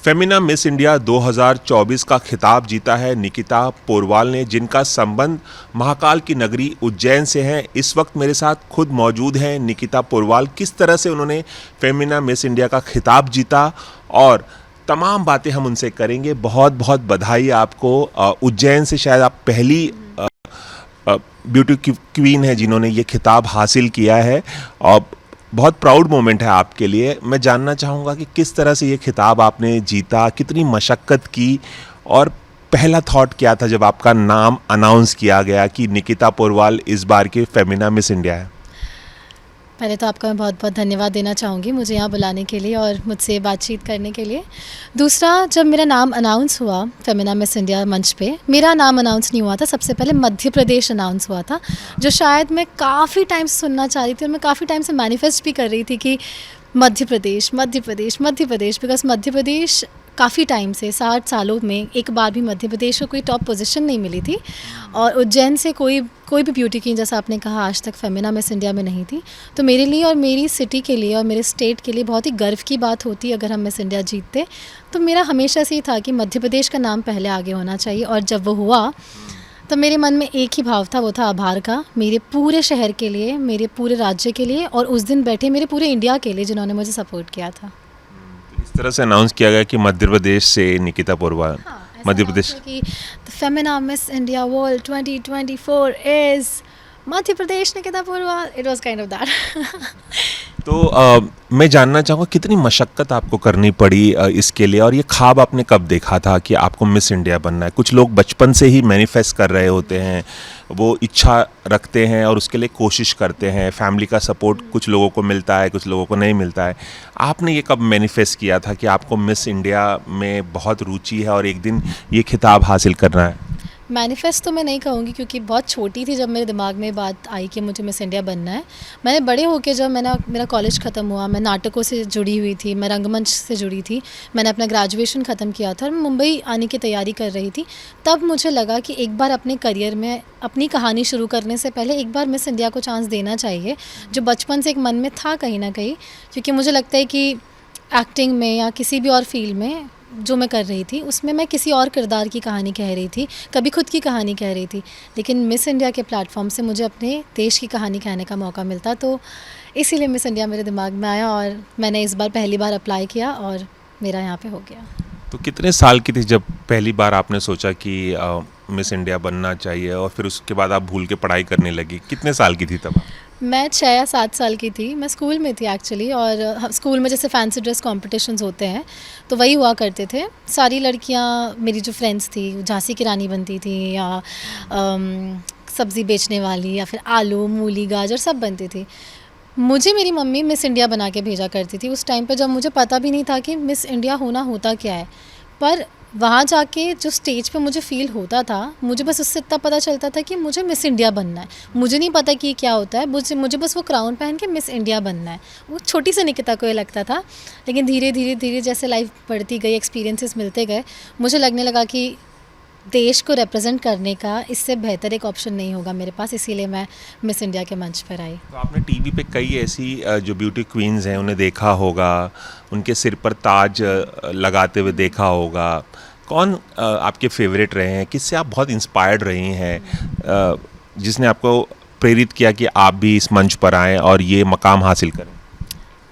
Femina miss India 2024 का खिताब जीता है निकिता पोरवाल ने, जिनका संबंध महाकाल की नगरी उज्जैन से है। इस वक्त मेरे साथ खुद मौजूद हैं निकिता पोरवाल। किस तरह से उन्होंने फेमिना मिस इंडिया का खिताब जीता और तमाम बातें हम उनसे करेंगे। बहुत बहुत बधाई आपको। उज्जैन से शायद आप पहली ब्यूटी क्वीन है जिन्होंने ये खिताब हासिल किया है और बहुत प्राउड मोमेंट है आपके लिए। मैं जानना चाहूँगा कि किस तरह से ये खिताब आपने जीता, कितनी मशक्क़त की और पहला थॉट क्या था जब आपका नाम अनाउंस किया गया कि निकिता पोरवाल इस बार के फेमिना मिस इंडिया है। पहले तो आपका मैं बहुत बहुत धन्यवाद देना चाहूँगी मुझे यहाँ बुलाने के लिए और मुझसे बातचीत करने के लिए। दूसरा, जब मेरा नाम अनाउंस हुआ फेमिना मिस इंडिया मंच पे, मेरा नाम अनाउंस नहीं हुआ था। सबसे पहले मध्य प्रदेश अनाउंस हुआ था, जो शायद मैं काफ़ी टाइम से सुनना चाह रही थी और मैं काफ़ी टाइम से मैनिफेस्ट भी कर रही थी कि मध्य प्रदेश मध्य प्रदेश मध्य प्रदेश, बिकॉज मध्य प्रदेश काफ़ी टाइम से 60 सालों में एक बार भी मध्य प्रदेश को कोई टॉप पोजीशन नहीं मिली थी और उज्जैन से कोई भी ब्यूटी क्वीन, जैसा आपने कहा, आज तक फेमिना मिस इंडिया में नहीं थी। तो मेरे लिए और मेरी सिटी के लिए और मेरे स्टेट के लिए बहुत ही गर्व की बात होती अगर हम मिस इंडिया जीतते। तो मेरा हमेशा से ही था कि मध्य प्रदेश का नाम पहले आगे होना चाहिए और जब वो हुआ तो मेरे मन में एक ही भाव था, वो था आभार का, मेरे पूरे शहर के लिए, मेरे पूरे राज्य के लिए और उस दिन बैठे मेरे पूरे इंडिया के लिए जिन्होंने मुझे सपोर्ट किया था। इस तरह से अनाउंस किया गया कि मध्य प्रदेश से निकिता पोरवाल, मध्य प्रदेश की Femina miss India world 2024 is Madhya Pradesh Nikita Porwal. It was kind of that. तो मैं जानना चाहूँगा कितनी मशक्क़त आपको करनी पड़ी इसके लिए, और ये ख्वाब आपने कब देखा था कि आपको मिस इंडिया बनना है? कुछ लोग बचपन से ही मैनिफेस्ट कर रहे होते हैं, वो इच्छा रखते हैं और उसके लिए कोशिश करते हैं। फैमिली का सपोर्ट कुछ लोगों को मिलता है, कुछ लोगों को नहीं मिलता है। आपने ये कब मैनिफेस्ट किया था कि आपको मिस इंडिया में बहुत रुचि है और एक दिन ये खिताब हासिल करना है? मैनिफेस्ट तो मैं नहीं कहूँगी क्योंकि बहुत छोटी थी जब मेरे दिमाग में बात आई कि मुझे मिस इंडिया बनना है। मैंने बड़े होकर, जब मेरा कॉलेज ख़त्म हुआ, मैं नाटकों से जुड़ी हुई थी, मैं रंगमंच से जुड़ी थी, मैंने अपना ग्रेजुएशन ख़त्म किया था और मैं मुंबई आने की तैयारी कर रही थी। तब मुझे लगा कि एक बार अपने करियर में अपनी कहानी शुरू करने से पहले एक बार मिस इंडिया को चांस देना चाहिए, जो बचपन से एक मन में था कहीं ना कहीं। क्योंकि मुझे लगता है कि एक्टिंग में या किसी भी और फील्ड में जो मैं कर रही थी उसमें मैं किसी और किरदार की कहानी कह रही थी, कभी खुद की कहानी कह रही थी, लेकिन मिस इंडिया के प्लेटफॉर्म से मुझे अपने देश की कहानी कहने का मौका मिलता। तो इसीलिए मिस इंडिया मेरे दिमाग में आया और मैंने इस बार पहली बार अप्लाई किया और मेरा यहाँ पे हो गया। तो कितने साल की थी जब पहली बार आपने सोचा कि मिस इंडिया बनना चाहिए और फिर उसके बाद आप भूल के पढ़ाई करने लगी? कितने साल की थी तब? मैं 6 या 7 साल की थी। मैं स्कूल में थी एक्चुअली, और स्कूल में जैसे फैंसी ड्रेस कॉम्पिटिशन्स होते हैं तो वही हुआ करते थे। सारी लड़कियां, मेरी जो फ्रेंड्स थी, झांसी की रानी बनती थी या सब्ज़ी बेचने वाली या फिर आलू मूली गाजर सब बनती थी। मुझे मेरी मम्मी मिस इंडिया बना के भेजा करती थी उस टाइम पे, जब मुझे पता भी नहीं था कि मिस इंडिया होना होता क्या है। पर वहाँ जाके जो स्टेज पे मुझे फ़ील होता था, मुझे बस उससे इतना पता चलता था कि मुझे मिस इंडिया बनना है। मुझे नहीं पता कि क्या होता है, मुझे बस वो क्राउन पहन के मिस इंडिया बनना है। वो छोटी सी निकिता को ये लगता था, लेकिन धीरे धीरे जैसे लाइफ बढ़ती गई, एक्सपीरियंसेस मिलते गए, मुझे लगने लगा कि देश को रिप्रेजेंट करने का इससे बेहतर एक ऑप्शन नहीं होगा मेरे पास, इसीलिए मैं मिस इंडिया के मंच पर आई। तो आपने टीवी पे कई ऐसी जो ब्यूटी क्वीन्स हैं उन्हें देखा होगा, उनके सिर पर ताज लगाते हुए देखा होगा। कौन आपके फेवरेट रहे हैं? किससे आप बहुत इंस्पायर्ड रही हैं जिसने आपको प्रेरित किया कि आप भी इस मंच पर आएँ और ये मकाम हासिल करें?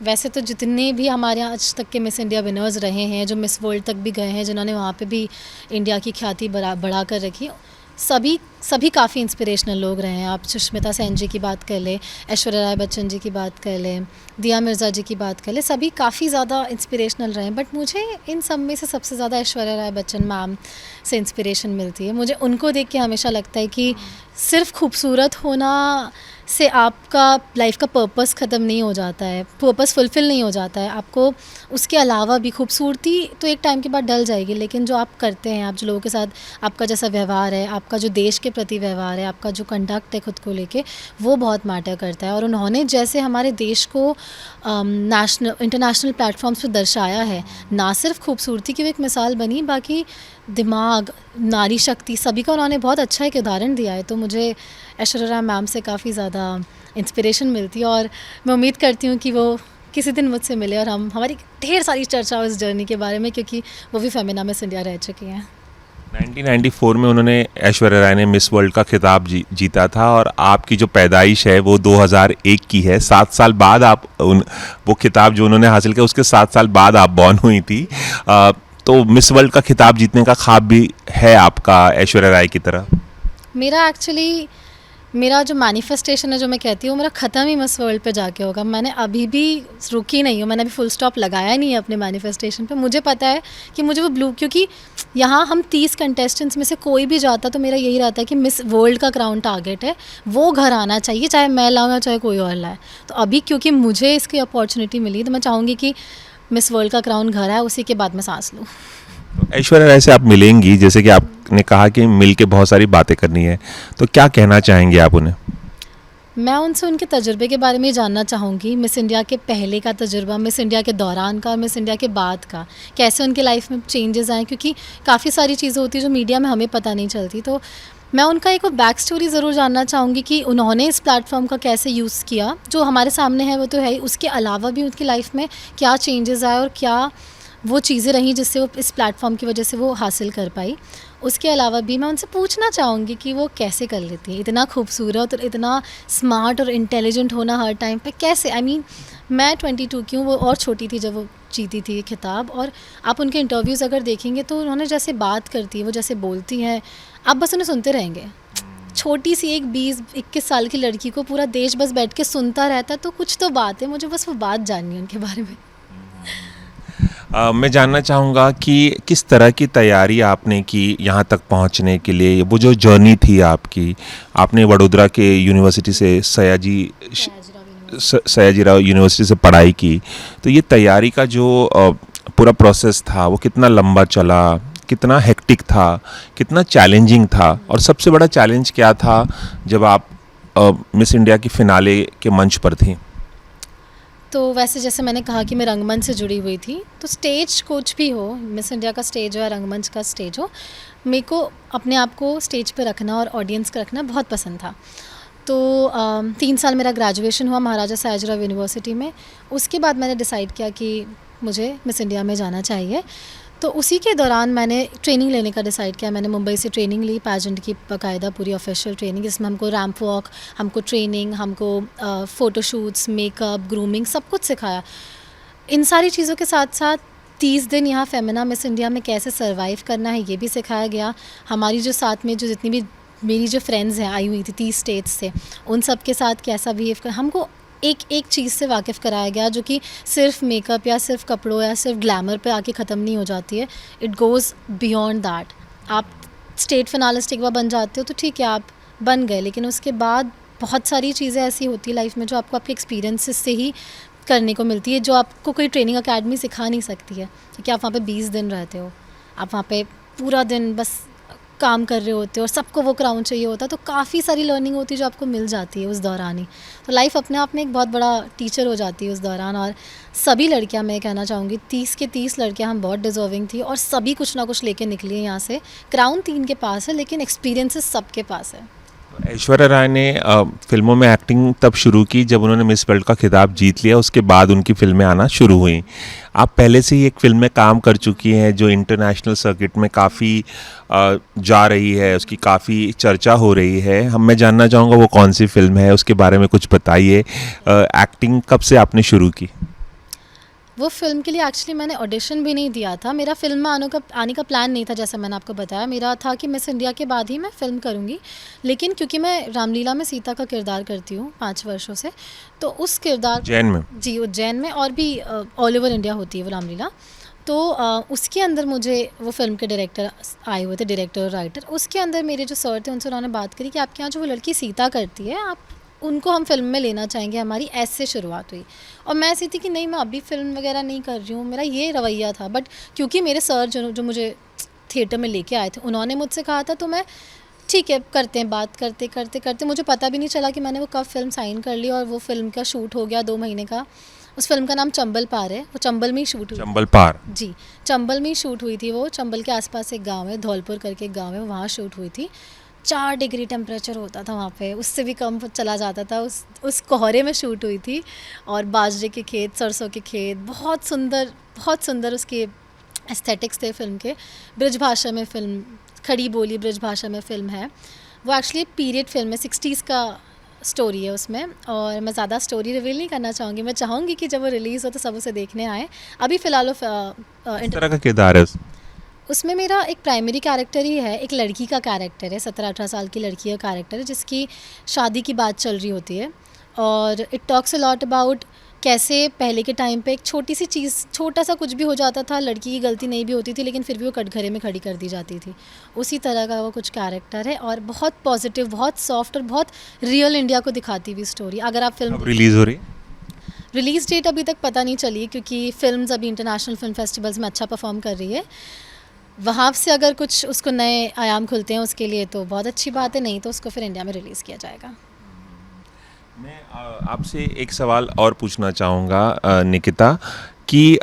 वैसे तो जितने भी हमारे यहाँ आज तक के मिस इंडिया विनर्स रहे हैं, जो मिस वर्ल्ड तक भी गए हैं, जिन्होंने वहाँ पे भी इंडिया की ख्याति बढ़ा कर रखी, सभी काफ़ी इंस्पिरेशनल लोग रहे हैं। आप सुष्मिता सेन जी की बात कर लें, ऐश्वर्या राय बच्चन जी की बात कर लें, दिया मिर्ज़ा जी की बात कर लें, सभी काफ़ी ज़्यादा इंस्पिरेशनल रहे हैं। बट मुझे इन सब में से सबसे ज़्यादा ऐश्वर्या राय बच्चन मैम से इंस्पिरेशन मिलती है। मुझे उनको देख के हमेशा लगता है कि सिर्फ खूबसूरत होना से आपका लाइफ का पर्पस ख़त्म नहीं हो जाता है, पर्पस फुलफ़िल नहीं हो जाता है। आपको उसके अलावा भी खूबसूरती तो एक टाइम के बाद ढल जाएगी, लेकिन जो आप करते हैं, आप जो लोगों के साथ, आपका जैसा व्यवहार है, आपका जो देश के प्रति व्यवहार है, आपका जो कंडक्ट है खुद को लेके, वो बहुत मैटर करता है। और उन्होंने जैसे हमारे देश को इंटरनेशनल प्लेटफॉर्म्स पर दर्शाया है, ना सिर्फ खूबसूरती की वो एक मिसाल बनी, बाकी दिमाग, नारी शक्ति, सभी का उन्होंने बहुत अच्छा एक उदाहरण दिया है। तो मुझे ऐश्वर्या राय मैम से काफ़ी ज़्यादा इंस्पिरेशन मिलती है और मैं उम्मीद करती हूँ कि वो किसी दिन मुझसे मिले और हम हमारी ढेर सारी चर्चा हो इस जर्नी के बारे में, क्योंकि वो भी फेमिना मिस इंडिया रह चुकी हैं। 1994 में उन्होंने, ऐश्वर्या राय ने मिस वर्ल्ड का खिताब जीता था और आपकी जो पैदाइश है वो 2001 की है। 7 साल बाद आप वो खिताब जो उन्होंने हासिल किया उसके 7 साल बाद आप बॉर्न हुई थी। तो मिस वर्ल्ड का खिताब जीतने का ख्वाब भी है आपका ऐश्वर्या राय की तरह? मेरा जो मैनिफेस्टेशन है, जो मैं कहती हूँ, मेरा ख़त्म ही मिस वर्ल्ड पे जाके होगा। मैंने अभी भी रुकी नहीं हूँ, मैंने अभी फुल स्टॉप लगाया नहीं है अपने मैनिफेस्टेशन पे। मुझे पता है कि मुझे वो क्योंकि यहाँ हम 30 कंटेस्टेंट्स में से कोई भी जाता तो मेरा यही रहता है कि मिस वर्ल्ड का क्राउन टारगेट है, वो घर आना चाहिए, चाहे मैं लाऊँ या चाहे कोई और लाए। तो अभी क्योंकि मुझे इसकी अपॉर्चुनिटी मिली तो मैं चाहूँगी कि मिस वर्ल्ड का क्राउन घर आए, उसी के बाद मैं सांस लूँ। ऐश्वर्या राय से आप मिलेंगी, जैसे कि आपने कहा कि मिल के बहुत सारी बातें करनी है, तो क्या कहना चाहेंगे आप उन्हें? मैं उनसे उनके तजुर्बे के बारे में जानना चाहूँगी, मिस इंडिया के पहले का तजुर्बा, मिस इंडिया के दौरान का और मिस इंडिया के बाद का, कैसे उनके लाइफ में चेंजेस आए, क्योंकि काफ़ी सारी चीज़ें होती हैं जो मीडिया में हमें पता नहीं चलती। तो मैं उनका एक बैक स्टोरी ज़रूर जानना चाहूँगी कि उन्होंने इस प्लेटफॉर्म का कैसे यूज़ किया। जो हमारे सामने है वो तो है ही, उसके अलावा भी उनकी लाइफ में क्या चेंजेस आए और क्या वो चीज़ें रहीं जिससे वो इस प्लेटफॉर्म की वजह से वो हासिल कर पाई। उसके अलावा भी मैं उनसे पूछना चाहूँगी कि वो कैसे कर लेती है इतना खूबसूरत और इतना स्मार्ट और इंटेलिजेंट होना हर टाइम पे, कैसे? मैं 22 की हूँ, वो और छोटी थी जब वो जीती थी खिताब। और आप उनके इंटरव्यूज़ अगर देखेंगे तो उन्होंने जैसे बात करती है, वो जैसे बोलती हैं, आप बस उन्हें सुनते रहेंगे। छोटी सी एक 20-21 साल की लड़की को पूरा देश बस बैठ के सुनता रहता, तो कुछ तो बात है। मुझे बस वो बात जाननी है उनके बारे में। मैं जानना चाहूँगा कि किस तरह की तैयारी आपने की यहाँ तक पहुँचने के लिए, वो जो जर्नी थी आपकी। आपने वडोदरा के यूनिवर्सिटी से सयाजीराव यूनिवर्सिटी से पढ़ाई की, तो ये तैयारी का जो पूरा प्रोसेस था वो कितना लंबा चला, कितना हेक्टिक था, कितना चैलेंजिंग था, और सबसे बड़ा चैलेंज क्या था जब आप मिस इंडिया की फिनाले के मंच पर थी? तो वैसे जैसे मैंने कहा कि मैं रंगमंच से जुड़ी हुई थी, तो स्टेज कुछ भी हो, मिस इंडिया का स्टेज हो या रंगमंच का स्टेज हो, मेरे को अपने आप को स्टेज पे रखना और ऑडियंस को रखना बहुत पसंद था। तो 3 साल मेरा ग्रेजुएशन हुआ महाराजा सयाजीराव यूनिवर्सिटी में। उसके बाद मैंने डिसाइड किया कि मुझे मिस इंडिया में जाना चाहिए। तो उसी के दौरान मैंने ट्रेनिंग लेने का डिसाइड किया। मैंने मुंबई से ट्रेनिंग ली, पैजेंट की बाकायदा पूरी ऑफिशियल ट्रेनिंग, जिसमें हमको रैंप वॉक, हमको ट्रेनिंग, हमको फ़ोटोशूट्स, मेकअप, ग्रूमिंग, सब कुछ सिखाया। इन सारी चीज़ों के साथ साथ 30 दिन यहाँ फेमिना मिस इंडिया में कैसे सर्वाइव करना है ये भी सिखाया गया। हमारी जो साथ में जो जितनी भी मेरी जो फ्रेंड्स हैं आई हुई थी 30 स्टेट्स से, उन सब के साथ कैसा बिहेव कर, हमको एक चीज़ से वाकिफ़ कराया गया जो कि सिर्फ मेकअप या सिर्फ कपड़ों या सिर्फ ग्लैमर पे आके ख़त्म नहीं हो जाती है। It goes beyond that. आप स्टेट फिनालिस्ट एक बार बन जाते हो तो ठीक है, आप बन गए, लेकिन उसके बाद बहुत सारी चीज़ें ऐसी होती है लाइफ में जो आपको आपके एक्सपीरियंसेस से ही करने को मिलती है, जो आपको कोई ट्रेनिंग अकेडमी सिखा नहीं सकती है। क्योंकि आप वहाँ पे 20 दिन रहते हो, आप वहाँ पे पूरा दिन बस काम कर रहे होते हो और सबको वो क्राउन चाहिए होता है, तो काफ़ी सारी लर्निंग होती है जो आपको मिल जाती है उस दौरान ही। तो लाइफ अपने आप में एक बहुत बड़ा टीचर हो जाती है उस दौरान। और सभी लड़कियां, मैं कहना चाहूँगी 30 के 30 लड़कियां हम बहुत डिज़र्विंग थी और सभी कुछ ना कुछ लेके निकली हैं यहाँ से। क्राउन 3 के पास है, लेकिन एक्सपीरियंसेस सबके पास है। ऐश्वर्या राय ने फिल्मों में एक्टिंग तब शुरू की जब उन्होंने मिस वर्ल्ड का खिताब जीत लिया, उसके बाद उनकी फिल्में आना शुरू हुई। आप पहले से ही एक फिल्म में काम कर चुकी हैं जो इंटरनेशनल सर्किट में काफ़ी जा रही है, उसकी काफ़ी चर्चा हो रही है। मैं जानना चाहूँगा वो कौन सी फिल्म है, उसके बारे में कुछ बताइए। एक्टिंग कब से आपने शुरू की? वो फ़िल्म के लिए एक्चुअली मैंने ऑडिशन भी नहीं दिया था। मेरा फ़िल्म में आने का प्लान नहीं था, जैसा मैंने आपको बताया। मेरा था कि मिस इंडिया के बाद ही मैं फ़िल्म करूँगी, लेकिन क्योंकि मैं रामलीला में सीता का किरदार करती हूँ 5 वर्षों से, तो उस किरदार उज्जैन में? जी, उज्जैन में, और भी ऑल ओवर इंडिया होती है वो रामलीला। तो उसके अंदर मुझे वो फ़िल्म के डायरेक्टर आए हुए थे, डायरेक्टर और राइटर। उसके अंदर मेरे जो सर थे उनसे उन्होंने बात करी कि आपके यहाँ जो वो लड़की सीता करती है, आप उनको हम फिल्म में लेना चाहेंगे। हमारी ऐसे शुरुआत हुई और मैं ऐसी थी कि नहीं, मैं अभी फिल्म वगैरह नहीं कर रही हूँ, मेरा ये रवैया था। बट क्योंकि मेरे सर जो मुझे थिएटर में लेके आए थे, उन्होंने मुझसे कहा था, तो मैं ठीक है करते हैं। बात करते करते करते मुझे पता भी नहीं चला कि मैंने वो कब फिल्म साइन कर ली और वो फिल्म का शूट हो गया 2 महीने का। उस फिल्म का नाम चंबल पार है, वो चंबल में ही शूट हुई। चंबल पार? जी, चंबल में ही शूट हुई थी वो। चंबल के आसपास एक गांव है, धौलपुर करके एक गांव है, वहाँ शूट हुई थी। 4 डिग्री टेम्परेचर होता था वहाँ पे, उससे भी कम चला जाता था। उस कोहरे में शूट हुई थी और बाजरे के खेत, सरसों के खेत, बहुत सुंदर उसके एस्थेटिक्स थे फ़िल्म के। ब्रज भाषा में फ़िल्म, खड़ी बोली ब्रज भाषा में फ़िल्म है। वो एक्चुअली पीरियड फ़िल्म है, 60s का स्टोरी है उसमें, और मैं ज़्यादा स्टोरी रिवील नहीं करना चाहूँगी। मैं चाहूँगी कि जब वो रिलीज़ हो तो सब उसे देखने आएँ। अभी फ़िलहाल वो किस तरह का किरदार है उसमें मेरा एक प्राइमरी कैरेक्टर ही है, एक लड़की का कैरेक्टर है, 17-18 साल की लड़की का कैरेक्टर है जिसकी शादी की बात चल रही होती है। और it talks a lot about कैसे पहले के टाइम पे एक छोटी सी चीज़, छोटा सा कुछ भी हो जाता था, लड़की की गलती नहीं भी होती थी लेकिन फिर भी वो कटघरे में खड़ी कर दी जाती थी। उसी तरह का वो कुछ कैरेक्टर है और बहुत पॉजिटिव, बहुत सॉफ्ट और बहुत रियल इंडिया को दिखाती हुई स्टोरी। अगर आप फिल्म रिलीज़ हो रही है? रिलीज़ डेट अभी तक पता नहीं चली क्योंकि फ़िल्म्स अभी इंटरनेशनल फ़िल्म फेस्टिवल्स में अच्छा परफॉर्म कर रही है। वहाँ से अगर कुछ उसको नए आयाम खुलते हैं उसके लिए तो बहुत अच्छी बात है, नहीं तो उसको फिर इंडिया में रिलीज़ किया जाएगा। मैं आपसे एक सवाल और पूछना चाहूँगा निकिता कि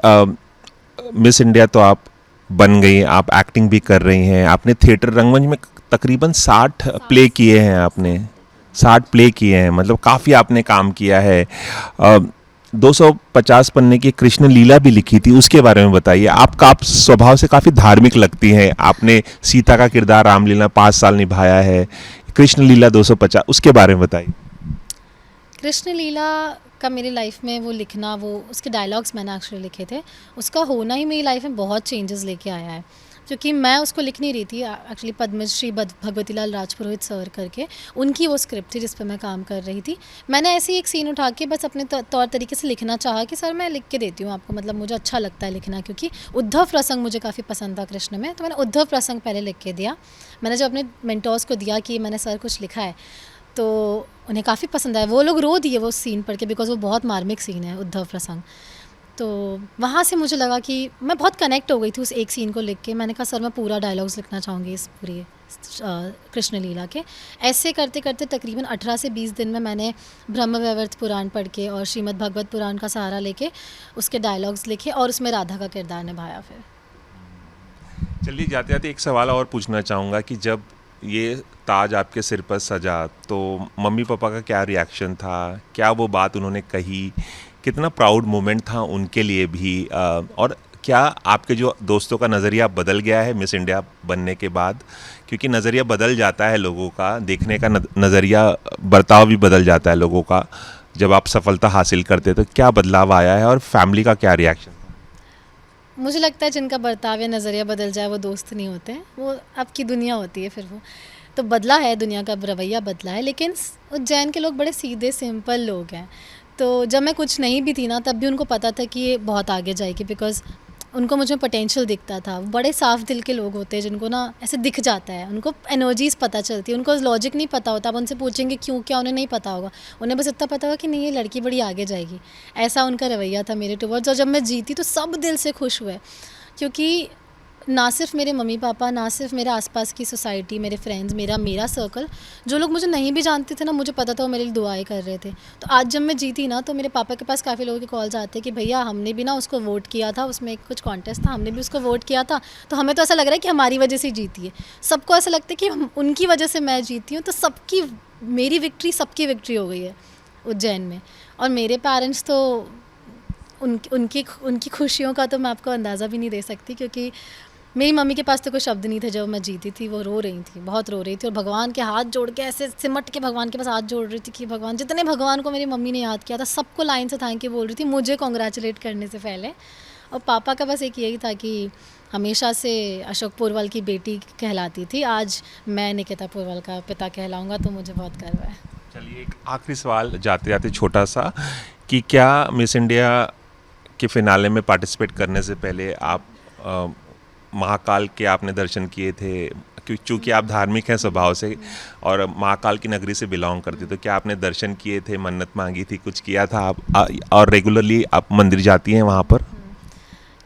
मिस इंडिया तो आप बन गई, आप एक्टिंग भी कर रही हैं, आपने थिएटर रंगमंच में तकरीबन 60 प्ले किए हैं, आपने 60 प्ले किए हैं, मतलब काफ़ी आपने काम किया है। 250 पन्ने की कृष्ण लीला भी लिखी थी, उसके बारे में बताइए। आप स्वभाव से काफ़ी धार्मिक लगती हैं, आपने सीता का किरदार रामलीला 5 साल निभाया है, कृष्ण लीला 250, उसके बारे में बताइए। कृष्ण लीला का मेरी लाइफ में वो लिखना, वो उसके डायलॉग्स मैंने एक्चुअली लिखे थे, उसका होना ही मेरी लाइफ में बहुत चेंजेस लेके आया है। क्योंकि मैं उसको लिख नहीं रही थी, एक्चुअली पद्मश्री भगवती लाल राजपुरोहित सर करके उनकी वो स्क्रिप्ट थी जिस पर मैं काम कर रही थी। मैंने ऐसे ही एक सीन उठा के बस अपने तौर तरीके से लिखना चाहा कि सर मैं लिख के देती हूँ आपको, मतलब मुझे अच्छा लगता है लिखना, क्योंकि उद्धव प्रसंग मुझे काफ़ी पसंद था कृष्ण में, तो मैंने उद्धव प्रसंग पहले लिख के दिया। मैंने जब अपने मेंटोर्स को दिया कि मैंने सर कुछ लिखा है तो उन्हें काफ़ी पसंद आया, वो लोग रो दिए वो सीन पढ़ के, बिकॉज वो बहुत मार्मिक सीन है उद्धव प्रसंग। तो वहाँ से मुझे लगा कि मैं बहुत कनेक्ट हो गई थी उस एक सीन को लिख के। मैंने कहा सर मैं पूरा डायलॉग्स लिखना चाहूँगी इस पूरी कृष्ण लीला के। ऐसे करते करते तकरीबन 18 से 20 दिन में मैंने ब्रह्मवैवर्त पुराण पढ़ के और श्रीमद् भागवत पुराण का सहारा लेके उसके डायलॉग्स लिखे और उसमें राधा का किरदार निभाया। फिर चलिए जाते जाते एक सवाल और पूछना चाहूँगा कि जब ये ताज आपके सिर पर सजा तो मम्मी पापा का क्या रिएक्शन था, क्या वो बात उन्होंने कही, कितना प्राउड मोमेंट था उनके लिए भी, और क्या आपके जो दोस्तों का नज़रिया बदल गया है मिस इंडिया बनने के बाद? क्योंकि नज़रिया बदल जाता है लोगों का, देखने का नज़रिया, बर्ताव भी बदल जाता है लोगों का जब आप सफलता हासिल करते, तो क्या बदलाव आया है और फैमिली का क्या रिएक्शन? मुझे लगता है जिनका बर्ताव या नज़रिया बदल जाए वो दोस्त नहीं होते हैं, वो आपकी दुनिया होती है। फिर वो तो बदला है, दुनिया का रवैया बदला है, लेकिन उज्जैन के लोग बड़े सीधे सिंपल लोग हैं। तो जब मैं कुछ नहीं भी थी ना तब भी उनको पता था कि ये बहुत आगे जाएगी, बिकॉज़ उनको मुझे पोटेंशियल दिखता था। बड़े साफ दिल के लोग होते हैं जिनको ना ऐसे दिख जाता है, उनको एनर्जीज़ पता चलती है, उनको लॉजिक नहीं पता होता। आप उनसे पूछेंगे क्यों, क्या, उन्हें नहीं पता होगा, उन्हें बस इतना पता होगा कि नहीं ये लड़की बड़ी आगे जाएगी। ऐसा उनका रवैया था मेरे टुवर्ड्स। और जब मैं जीती तो सब दिल से खुश हुए, क्योंकि ना सिर्फ मेरे मम्मी पापा, ना सिर्फ मेरे आसपास की सोसाइटी, मेरे फ्रेंड्स, मेरा सर्कल, जो लोग मुझे नहीं भी जानते थे ना, मुझे पता था वो मेरे लिए दुआएं कर रहे थे। तो आज जब मैं जीती ना तो मेरे पापा के पास काफ़ी लोगों के कॉल्स आते हैं कि भैया हमने भी ना उसको वोट किया था, उसमें कुछ कॉन्टेस्ट था, हमने भी उसको वोट किया था, तो हमें तो ऐसा लग रहा है कि हमारी वजह से जीती है। सबको ऐसा लगता है कि उनकी वजह से मैं जीती हूँ, तो सबकी, मेरी विक्ट्री सबकी विक्ट्री हो गई है उज्जैन में। और मेरे पेरेंट्स तो उनकी खुशियों का तो मैं आपको अंदाज़ा भी नहीं दे सकती, क्योंकि मेरी मम्मी के पास तो कोई शब्द नहीं थे जब मैं जीती थी। वो रो रही थी, बहुत रो रही थी, और भगवान के हाथ जोड़ के ऐसे सिमट के भगवान के पास हाथ जोड़ रही थी कि भगवान, जितने भगवान को मेरी मम्मी ने याद किया था सबको लाइन से थैंक यू बोल रही थी मुझे कॉन्ग्रेचुलेट करने से पहले। और पापा का बस एक यही था कि हमेशा से अशोक पोरवाल की बेटी कहलाती थी, आज मैं निकिता पोरवाल का पिता कहलाऊँगा, तो मुझे बहुत गर्व है। चलिए एक आखिरी सवाल जाते जाते छोटा सा, कि क्या मिस इंडिया के फिनाले में पार्टिसिपेट करने से पहले आप महाकाल के आपने दर्शन किए थे? क्योंकि आप धार्मिक हैं स्वभाव से और महाकाल की नगरी से बिलोंग करते, तो क्या आपने दर्शन किए थे, मन्नत मांगी थी, कुछ किया था आप, और रेगुलरली आप मंदिर जाती हैं वहाँ पर?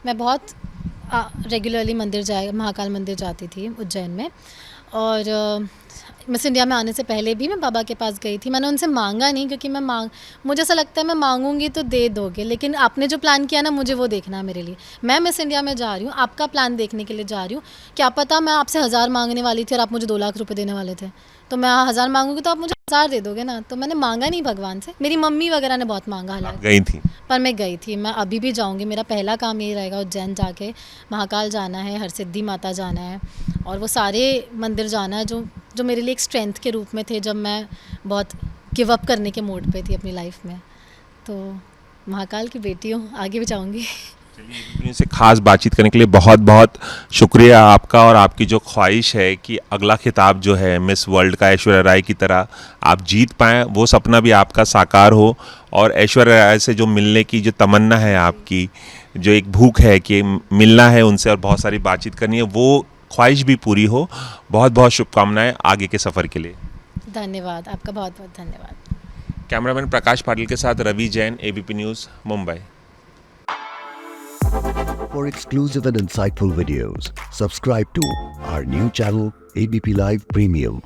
मैं बहुत रेगुलरली महाकाल मंदिर जाती थी उज्जैन में। और मिस इंडिया में आने से पहले भी मैं बाबा के पास गई थी। मैंने उनसे मांगा नहीं, क्योंकि मुझे ऐसा लगता है मैं मांगूंगी तो दे दोगे, लेकिन आपने जो प्लान किया ना, मुझे वो देखना है मेरे लिए। मैं मिस इंडिया में जा रही हूँ, आपका प्लान देखने के लिए जा रही हूँ। क्या पता मैं आपसे 1000 मांगने वाली थी और आप मुझे 2 लाख रुपए देने वाले थे, तो मैं 1000 मांगूंगी तो आप मुझे 1000 दे दोगे ना। तो मैंने मांगा नहीं भगवान से। मेरी मम्मी वगैरह ने बहुत मांगा, आप हालांकि गई थी? पर मैं गई थी। मैं अभी भी जाऊंगी। मेरा पहला काम यही रहेगा, उज्जैन जाके महाकाल जाना है, हरसिद्धि माता जाना है, और वो सारे मंदिर जाना है जो मेरे लिए एक स्ट्रेंथ के रूप में थे जब मैं बहुत गिव अप करने के मोड पे थी अपनी लाइफ में। तो महाकाल की बेटी हूँ, आगे भी जाऊँगी। चलिए, से खास बातचीत करने के लिए बहुत बहुत शुक्रिया आपका, और आपकी जो ख्वाहिश है कि अगला खिताब जो है मिस वर्ल्ड का ऐश्वर्या राय की तरह आप जीत पाएँ, वो सपना भी आपका साकार हो, और ऐश्वर्या राय से जो मिलने की जो तमन्ना है आपकी, जो एक भूख है कि मिलना है उनसे और बहुत सारी बातचीत करनी है, वो ख्वाहिश भी पूरी हो। बहुत बहुत शुभकामनाएं आगे के सफ़र के लिए। धन्यवाद, आपका बहुत बहुत धन्यवाद। कैमरामैन प्रकाश पाटिल के साथ Ravi Jain, ABP news, Mumbai. For exclusive and insightful videos, subscribe to our new channel ABP Live Premium.